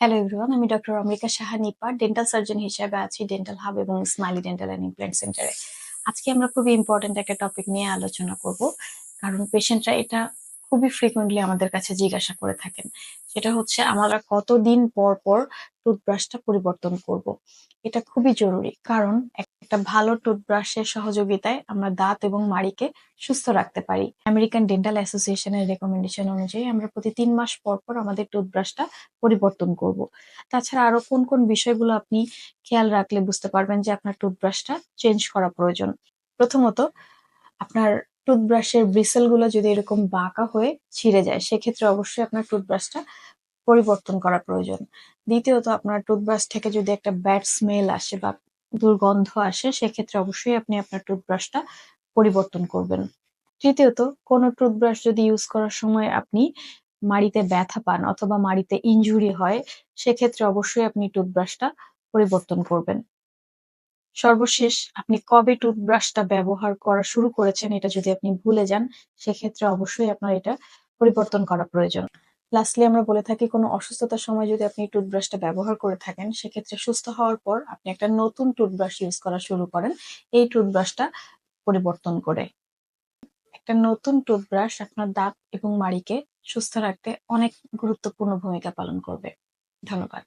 Hello everyone, আমি doctor Amrita Saha Nipa, dental surgeon হিসেবে আছি ডেন্টাল হাব এবং স্মাইলি ডেন্টাল অ্যান্ড ইমপ্ল্যান্ট সেন্টারে। আজকে আমরা খুবই ইম্পর্টেন্ট একটা টপিক নিয়ে আলোচনা করব, কারণ পেশেন্টরা এটা খুবই ফ্রিকুয়েন্টলি আমাদের কাছে জিজ্ঞাসা করে থাকেন। সেটা হচ্ছে আমরা কতদিন পর পর টুথব্রাশটা পরিবর্তন করব। এটা খুবই জরুরি, কারণ একটা ভালো টুথব্রাশের সহযোগিতায় আমরা দাঁত এবং মাড়িকে সুস্থ রাখতে পারি। আমেরিকান ডেন্টাল অ্যাসোসিয়েশনের রেকমেন্ডেশন অনুযায়ী আমরা প্রতি 3 মাস পর পর আমাদের টুথব্রাশটা পরিবর্তন করব। তাছাড়া আরো কোন কোন বিষয়গুলো আপনি খেয়াল রাখলে বুঝতে পারবেন যে আপনার টুথব্রাশটা চেঞ্জ করা প্রয়োজন? প্রথমত, আপনার টুথব্রাশের ব্রিসেল গুলো যদি এরকম বাঁকা হয়ে ছিঁড়ে যায়, সেক্ষেত্রে অবশ্যই আপনার টুথব্রাশটা পরিবর্তন করা প্রয়োজন। দ্বিতীয়ত, আপনার টুথব্রাশ থেকে যদি একটা ব্যাড স্মেল আসে বা দুর্গন্ধ আসে, সেক্ষেত্রে অবশ্যই আপনি আপনার টুথব্রাশটা পরিবর্তন করবেন। তৃতীয়ত, কোনো টুথব্রাশ যদি ইউজ করার সময় আপনি মাড়িতে ব্যথা পান অথবা মাড়িতে ইনজুরি হয়, সেক্ষেত্রে অবশ্যই আপনি টুথব্রাশটা পরিবর্তন করবেন। সর্বশেষ, আপনি কবে টুথব্রাশটা ব্যবহার করা শুরু করেছেন এটা যদি আপনি ভুলে যান, সেক্ষেত্রে অবশ্যই আপনার এটা পরিবর্তন করা প্রয়োজন। লাস্টলি আমরা বলে থাকি, কোনো অসুস্থতার সময় যদি আপনি টুথব্রাশটা ব্যবহার করে থাকেন, সেক্ষেত্রে সুস্থ হওয়ার পর আপনি একটা নতুন টুথব্রাশ ইউজ করা শুরু করেন এই টুথব্রাশটা পরিবর্তন করে। একটা নতুন টুথব্রাশ আপনার দাঁত এবং মাড়িকে সুস্থ রাখতে অনেক গুরুত্বপূর্ণ ভূমিকা পালন করবে। ধন্যবাদ।